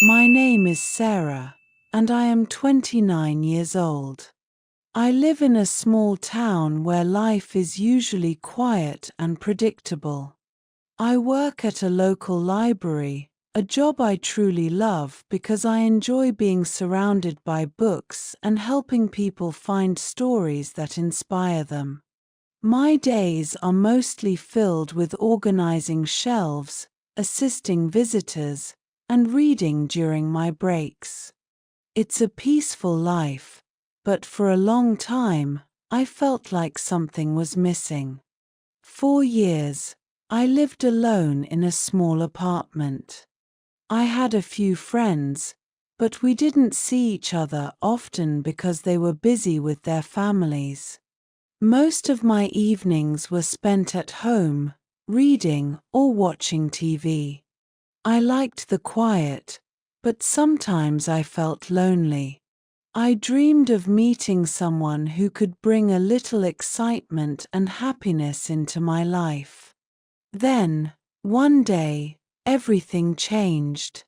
My name is Sarah, and I am 29 years old. I live in a small town where life is usually quiet and predictable. I work at a local library, a job I truly love because I enjoy being surrounded by books and helping people find stories that inspire them. My days are mostly filled with organizing shelves, assisting visitors, and reading during my breaks. It's a peaceful life, but for a long time, I felt like something was missing. 4 years, I lived alone in a small apartment. I had a few friends, but we didn't see each other often because they were busy with their families. Most of my evenings were spent at home, reading or watching TV. I liked the quiet, but sometimes I felt lonely. I dreamed of meeting someone who could bring a little excitement and happiness into my life. Then, one day, everything changed.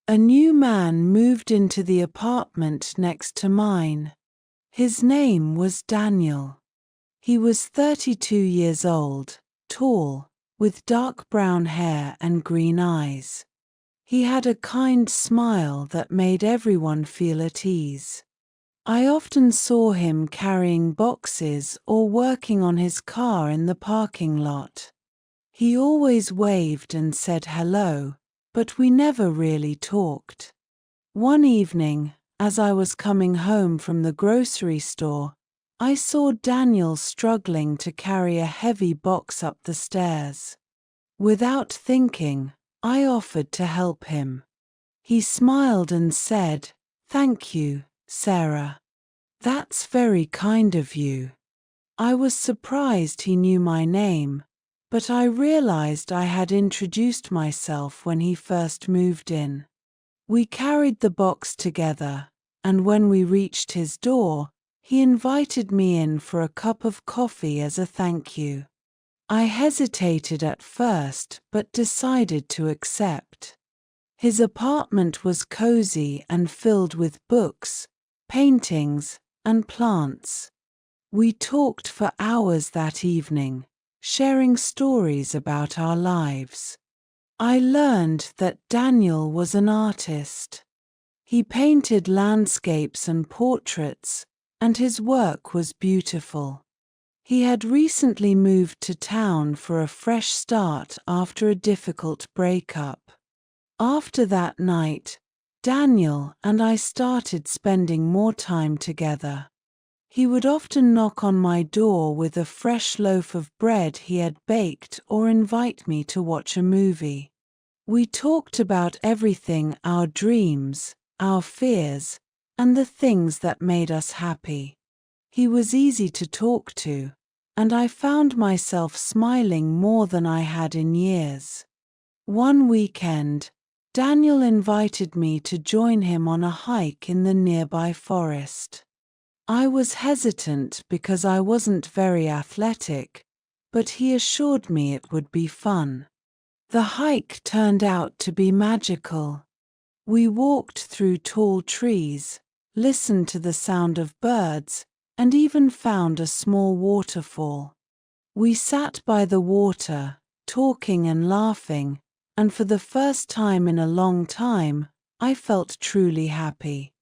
A new man moved into the apartment next to mine. His name was Daniel. He was 32 years old, tall, with dark brown hair and green eyes. He had a kind smile that made everyone feel at ease. I often saw him carrying boxes or working on his car in the parking lot. He always waved and said hello, but we never really talked. One evening, as I was coming home from the grocery store, I saw Daniel struggling to carry a heavy box up the stairs. Without thinking, I offered to help him. He smiled and said, "Thank you, Sarah. That's very kind of you." I was surprised he knew my name, but I realized I had introduced myself when he first moved in. We carried the box together, and when we reached his door, he invited me in for a cup of coffee as a thank you. I hesitated at first but decided to accept. His apartment was cozy and filled with books, paintings, and plants. We talked for hours that evening, sharing stories about our lives. I learned that Daniel was an artist. He painted landscapes and portraits, and his work was beautiful. He had recently moved to town for a fresh start after a difficult breakup. After that night, Daniel and I started spending more time together. He would often knock on my door with a fresh loaf of bread he had baked or invite me to watch a movie. We talked about everything: our dreams, our fears, and the things that made us happy. He was easy to talk to, and I found myself smiling more than I had in years. One weekend, Daniel invited me to join him on a hike in the nearby forest. I was hesitant because I wasn't very athletic, but he assured me it would be fun. The hike turned out to be magical. We walked through tall trees, listened to the sound of birds, and even found a small waterfall. We sat by the water, talking and laughing, and for the first time in a long time, I felt truly happy.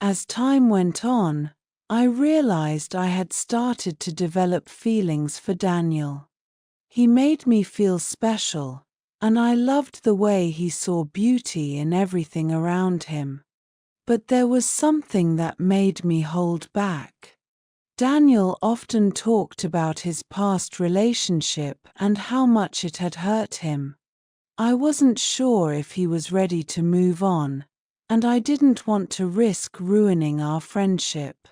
As time went on, I realized I had started to develop feelings for Daniel. He made me feel special, and I loved the way he saw beauty in everything around him. But there was something that made me hold back. Daniel often talked about his past relationship and how much it had hurt him. I wasn't sure if he was ready to move on, and I didn't want to risk ruining our friendship.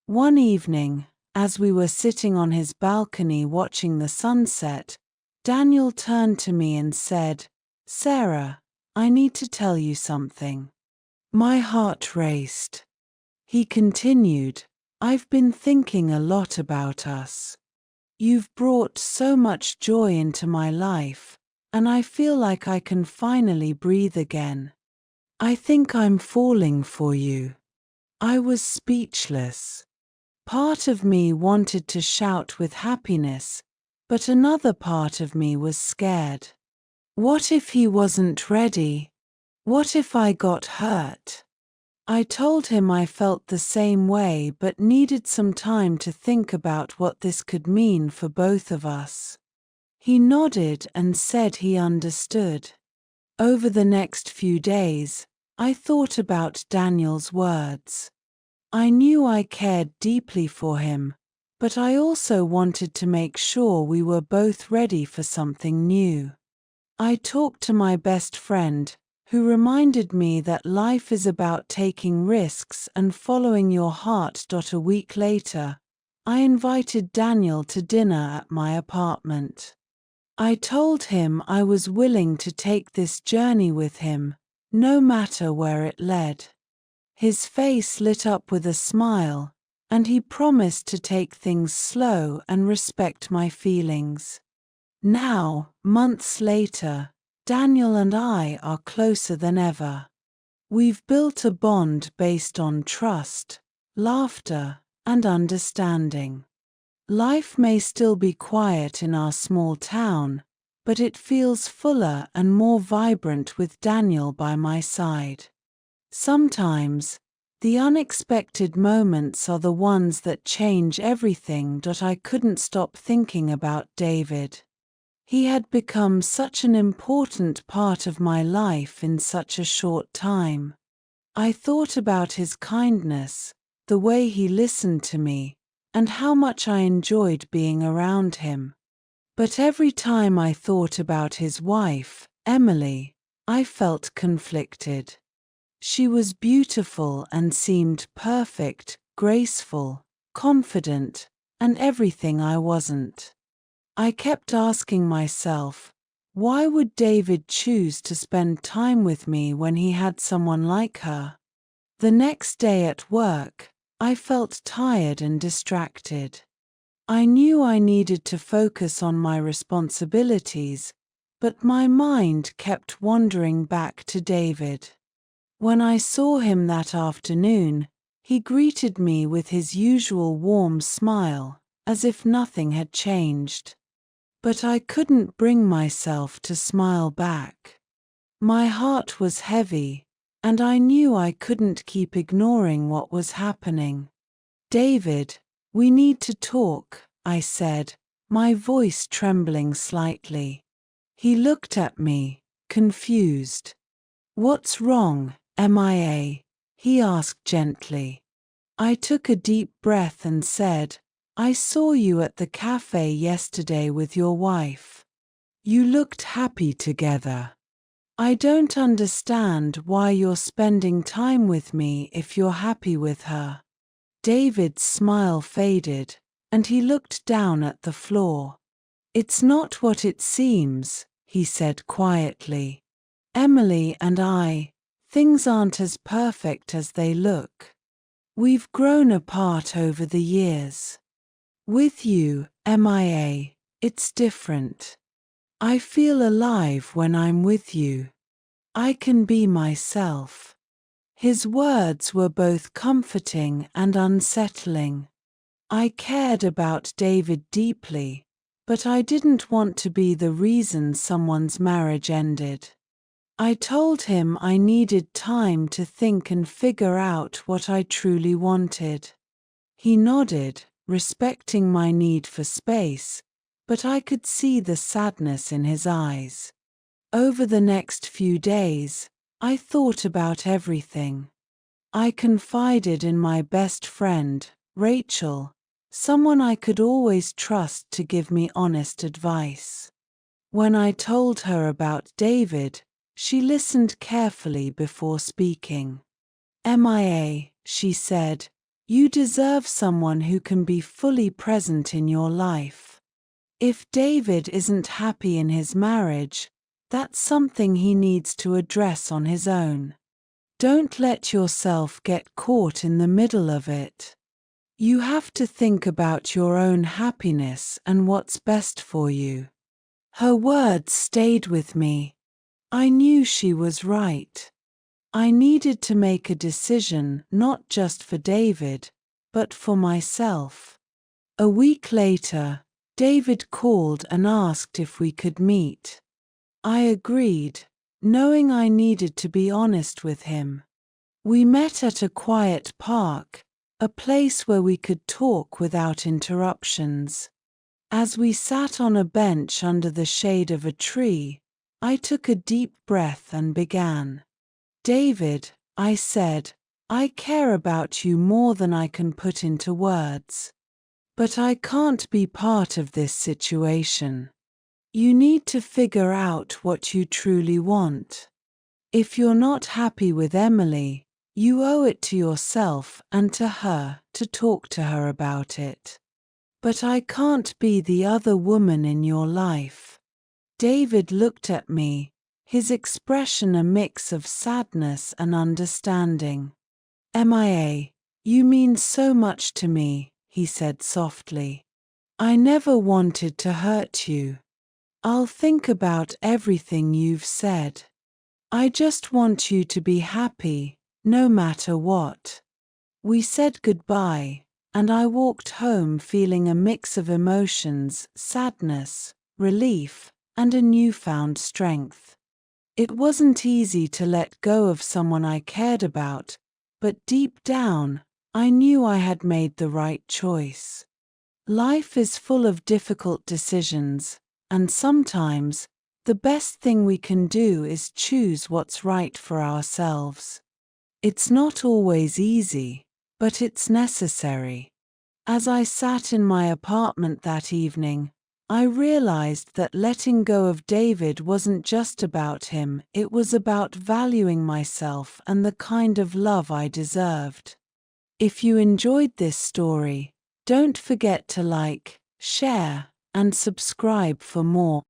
One evening, as we were sitting on his balcony watching the sunset, Daniel turned to me and said, "Sarah, I need to tell you something." My heart raced. He continued, "I've been thinking a lot about us. You've brought so much joy into my life, and I feel like I can finally breathe again. I think I'm falling for you. I was speechless. Part of me wanted to shout with happiness, but another part of me was scared. What if he wasn't ready? What if I got hurt? I told him I felt the same way but needed some time to think about what this could mean for both of us. He nodded and said he understood. Over the next few days, I thought about Daniel's words. I knew I cared deeply for him, but I also wanted to make sure we were both ready for something new. I talked to my best friend, who reminded me that life is about taking risks and following your heart. A week later, I invited Daniel to dinner at my apartment. I told him I was willing to take this journey with him, no matter where it led. His face lit up with a smile, and he promised to take things slow and respect my feelings. Now, months later, Daniel and I are closer than ever. We've built a bond based on trust, laughter, and understanding. Life may still be quiet in our small town, but it feels fuller and more vibrant with Daniel by my side. Sometimes, the unexpected moments are the ones that change everything. I couldn't stop thinking about David. He had become such an important part of my life in such a short time. I thought about his kindness, the way he listened to me, and how much I enjoyed being around him. But every time I thought about his wife, Emily, I felt conflicted. She was beautiful and seemed perfect, graceful, confident, and everything I wasn't. I kept asking myself, why would David choose to spend time with me when he had someone like her? The next day at work, I felt tired and distracted. I knew I needed to focus on my responsibilities, but my mind kept wandering back to David. When I saw him that afternoon, he greeted me with his usual warm smile, as if nothing had changed. But I couldn't bring myself to smile back. My heart was heavy, and I knew I couldn't keep ignoring what was happening. David, we need to talk, I said, my voice trembling slightly. He looked at me, confused. What's wrong, MIA? He asked gently. I took a deep breath and said, I saw you at the cafe yesterday with your wife. You looked happy together. I don't understand why you're spending time with me if you're happy with her. David's smile faded, and he looked down at the floor. It's not what it seems, he said quietly. Emily and I, things aren't as perfect as they look. We've grown apart over the years. With you, MIA, it's different. I feel alive when I'm with you. I can be myself. His words were both comforting and unsettling. I cared about David deeply, but I didn't want to be the reason someone's marriage ended. I told him I needed time to think and figure out what I truly wanted. He nodded, respecting my need for space, but I could see the sadness in his eyes. Over the next few days, I thought about everything. I confided in my best friend, Rachel, someone I could always trust to give me honest advice. When I told her about David, she listened carefully before speaking. MIA, she said, you deserve someone who can be fully present in your life. If David isn't happy in his marriage, that's something he needs to address on his own. Don't let yourself get caught in the middle of it. You have to think about your own happiness and what's best for you. Her words stayed with me. I knew she was right. I needed to make a decision not just for David, but for myself. A week later, David called and asked if we could meet. I agreed, knowing I needed to be honest with him. We met at a quiet park, a place where we could talk without interruptions. As we sat on a bench under the shade of a tree, I took a deep breath and began. David, I said, I care about you more than I can put into words. But I can't be part of this situation. You need to figure out what you truly want. If you're not happy with Emily, you owe it to yourself and to her to talk to her about it. But I can't be the other woman in your life. David looked at me, his expression a mix of sadness and understanding. Mia, you mean so much to me, he said softly. I never wanted to hurt you. I'll think about everything you've said. I just want you to be happy, no matter what. We said goodbye, and I walked home feeling a mix of emotions, sadness, relief, and a newfound strength. It wasn't easy to let go of someone I cared about, but deep down, I knew I had made the right choice. Life is full of difficult decisions, and sometimes, the best thing we can do is choose what's right for ourselves. It's not always easy, but it's necessary. As I sat in my apartment that evening, I realized that letting go of David wasn't just about him, it was about valuing myself and the kind of love I deserved. If you enjoyed this story, don't forget to like, share, and subscribe for more.